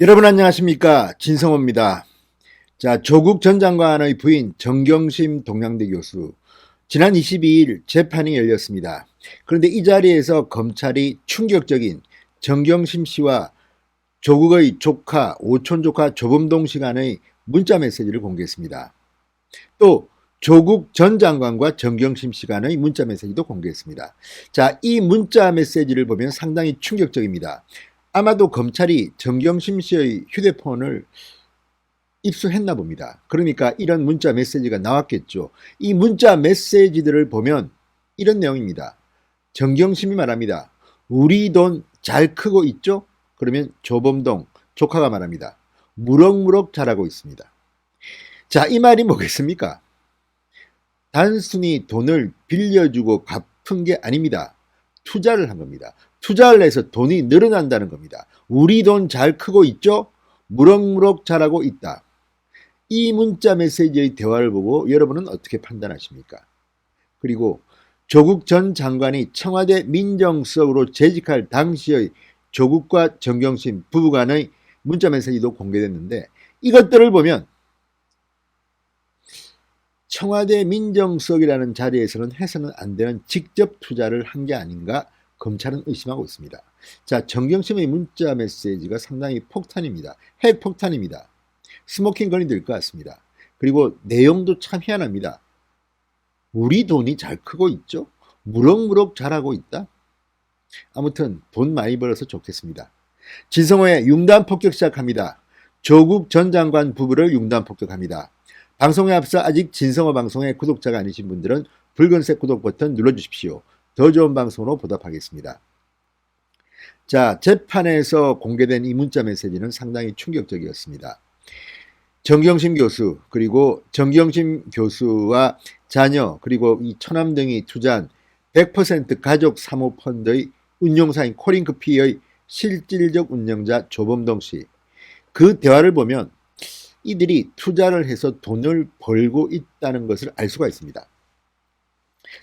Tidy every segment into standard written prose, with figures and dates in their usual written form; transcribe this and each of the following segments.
여러분 안녕하십니까? 진성호입니다. 자, 조국 전 장관의 부인 정경심 동양대 교수. 지난 22일 재판이 열렸습니다. 그런데 이 자리에서 검찰이 충격적인 정경심 씨와 조국의 조카, 오촌 조카 조범동 씨 간의 문자 메시지를 공개했습니다. 또 조국 전 장관과 정경심 씨 간의 문자 메시지도 공개했습니다. 자, 이 문자 메시지를 보면 상당히 충격적입니다. 아마도 검찰이 정경심 씨의 휴대폰을 입수했나 봅니다. 그러니까 이런 문자 메시지가 나왔겠죠. 이 문자 메시지들을 보면 이런 내용입니다. 정경심이 말합니다. 우리 돈 잘 크고 있죠? 그러면 조범동 조카가 말합니다. 무럭무럭 잘하고 있습니다. 자, 이 말이 뭐겠습니까? 단순히 돈을 빌려주고 갚은 게 아닙니다. 투자를 한 겁니다. 투자를 해서 돈이 늘어난다는 겁니다. 우리 돈 잘 크고 있죠? 무럭무럭 잘하고 있다. 이 문자 메시지의 대화를 보고 여러분은 어떻게 판단하십니까? 그리고 조국 전 장관이 청와대 민정수석으로 재직할 당시의 조국과 정경심 부부 간의 문자 메시지도 공개됐는데 이것들을 보면 청와대 민정수석이라는 자리에서는 해서는 안 되는 직접 투자를 한 게 아닌가 검찰은 의심하고 있습니다. 자, 정경심의 문자 메시지가 상당히 폭탄입니다. 핵폭탄입니다. 스모킹 건이 될 것 같습니다. 그리고 내용도 참 희한합니다. 우리 돈이 잘 크고 있죠? 무럭무럭 잘하고 있다? 아무튼 돈 많이 벌어서 좋겠습니다. 진성호의 융단 폭격 시작합니다. 조국 전 장관 부부를 융단 폭격합니다. 방송에 앞서 아직 진성호 방송의 구독자가 아니신 분들은 붉은색 구독 버튼 눌러주십시오. 더 좋은 방송으로 보답하겠습니다. 자, 재판에서 공개된 이 문자 메시지는 상당히 충격적이었습니다. 정경심 교수 그리고 정경심 교수와 자녀 그리고 이 처남 등이 투자한 100% 가족 사모펀드의 운용사인 코링크피의 실질적 운영자 조범동 씨. 그 대화를 보면 이들이 투자를 해서 돈을 벌고 있다는 것을 알 수가 있습니다.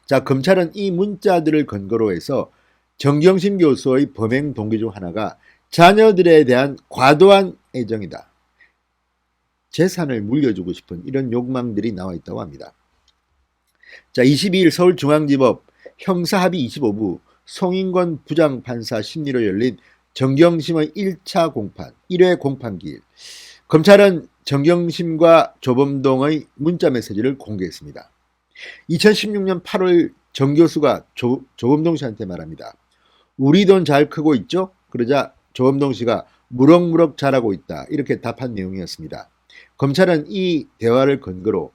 자, 검찰은 이 문자들을 근거로 해서 정경심 교수의 범행 동기 중 하나가 자녀들에 대한 과도한 애정이다. 재산을 물려주고 싶은 이런 욕망들이 나와 있다고 합니다. 자, 22일 서울중앙지법 형사합의 25부 송인권 부장판사 심리로 열린 정경심의 1차 공판, 1회 공판기일. 검찰은 정경심과 조범동의 문자 메시지를 공개했습니다. 2016년 8월 정 교수가 조범동 씨한테 말합니다. 우리 돈 잘 크고 있죠? 그러자 조범동 씨가 무럭무럭 잘하고 있다. 이렇게 답한 내용이었습니다. 검찰은 이 대화를 근거로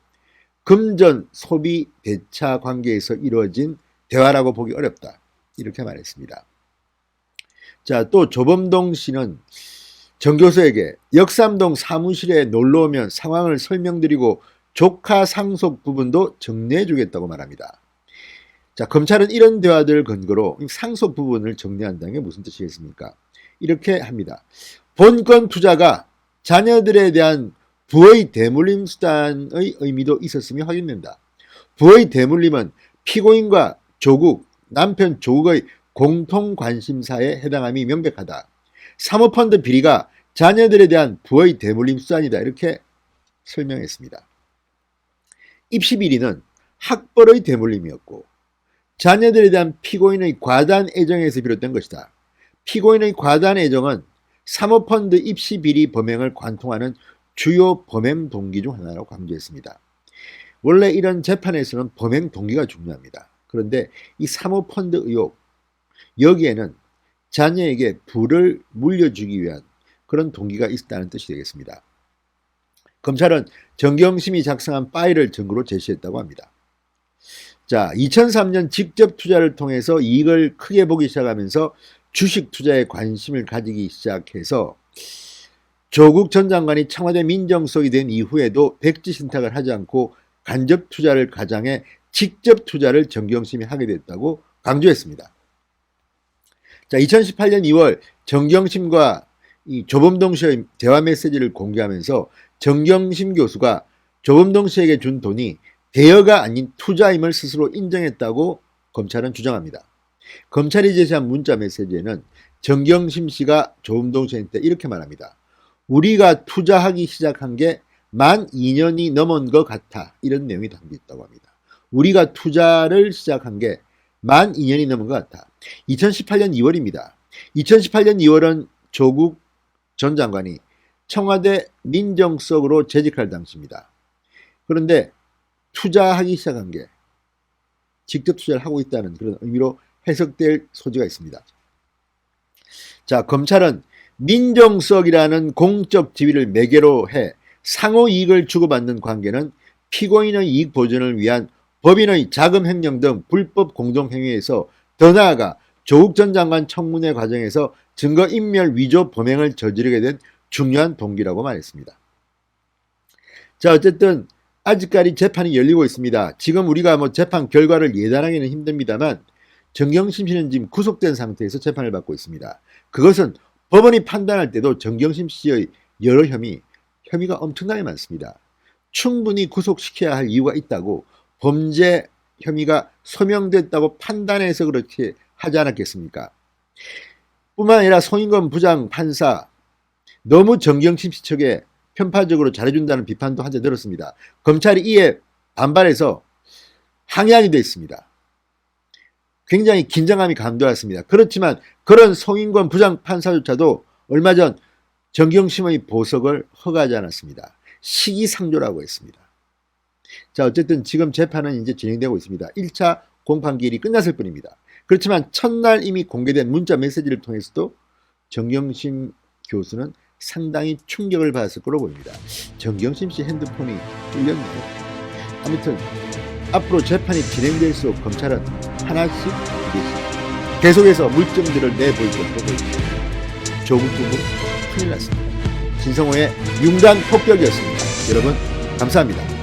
금전 소비 대차 관계에서 이루어진 대화라고 보기 어렵다. 이렇게 말했습니다. 자, 또 조범동 씨는 정 교수에게 역삼동 사무실에 놀러 오면 상황을 설명드리고 조카 상속 부분도 정리해 주겠다고 말합니다. 자, 검찰은 이런 대화들을 근거로 상속 부분을 정리한다는 게 무슨 뜻이겠습니까? 이렇게 합니다. 본건 투자가 자녀들에 대한 부의 대물림 수단의 의미도 있었음이 확인된다. 부의 대물림은 피고인과 조국, 남편 조국의 공통 관심사에 해당함이 명백하다. 사모펀드 비리가 자녀들에 대한 부의 대물림 수단이다. 이렇게 설명했습니다. 입시 비리는 학벌의 대물림이었고 자녀들에 대한 피고인의 과다한 애정에서 비롯된 것이다. 피고인의 과다한 애정은 사모펀드 입시 비리 범행을 관통하는 주요 범행 동기 중 하나라고 강조했습니다. 원래 이런 재판에서는 범행 동기가 중요합니다. 그런데 이 사모펀드 의혹, 여기에는 자녀에게 부를 물려주기 위한 그런 동기가 있다는 뜻이 되겠습니다. 검찰은 정경심이 작성한 파일을 증거로 제시했다고 합니다. 자, 2003년 직접 투자를 통해서 이익을 크게 보기 시작하면서 주식 투자에 관심을 가지기 시작해서 조국 전 장관이 청와대 민정수석이 된 이후에도 백지 신탁을 하지 않고 간접 투자를 가장해 직접 투자를 정경심이 하게 됐다고 강조했습니다. 자, 2018년 2월 정경심과 이 조범동 씨의 대화 메시지를 공개하면서 정경심 교수가 조범동 씨에게 준 돈이 대여가 아닌 투자임을 스스로 인정했다고 검찰은 주장합니다. 검찰이 제시한 문자 메시지에는 정경심 씨가 조범동 씨한테 이렇게 말합니다. 우리가 투자하기 시작한 게 만 2년이 넘은 것 같아. 이런 내용이 담겨 있다고 합니다. 우리가 투자를 시작한 게 만 2년이 넘은 것 같아. 2018년 2월입니다. 2018년 2월은 조국 전 장관이 청와대 민정수석으로 재직할 당시입니다. 그런데 투자하기 시작한 게 직접 투자를 하고 있다는 그런 의미로 해석될 소지가 있습니다. 자, 검찰은 민정수석이라는 공적 지위를 매개로 해 상호 이익을 주고받는 관계는 피고인의 이익 보전을 위한 법인의 자금 횡령 등 불법 공동행위에서 더 나아가 조국 전 장관 청문회 과정에서 증거인멸 위조 범행을 저지르게 된 중요한 동기라고 말했습니다. 자, 어쨌든 아직까지 재판이 열리고 있습니다. 지금 우리가 재판 결과를 예단하기는 힘듭니다만 정경심 씨는 지금 구속된 상태에서 재판을 받고 있습니다. 그것은 법원이 판단할 때도 정경심 씨의 여러 혐의가 엄청나게 많습니다. 충분히 구속시켜야 할 이유가 있다고 범죄 혐의가 소명됐다고 판단해서 그렇게 하지 않았겠습니까? 뿐만 아니라 송인건 부장 판사 너무 정경심 씨 측에 편파적으로 잘해준다는 비판도 한데 들었습니다. 검찰이 이에 반발해서 항의하게 됐습니다. 굉장히 긴장감이 감돌았습니다. 그렇지만 그런 송인건 부장 판사조차도 얼마 전 정경심의 보석을 허가하지 않았습니다. 시기상조라고 했습니다. 자, 어쨌든 지금 재판은 이제 진행되고 있습니다. 1차 공판기일이 끝났을 뿐입니다. 그렇지만 첫날 이미 공개된 문자 메시지를 통해서도 정경심 교수는 상당히 충격을 받았을 거로 보입니다. 정경심 씨 핸드폰이 뚫렸네요. 아무튼 앞으로 재판이 진행될수록 검찰은 하나씩 계속해서 물증들을 내볼 것으로 보입니다. 조국 부부 큰일 났습니다. 진성호의 융단 폭격이었습니다. 여러분 감사합니다.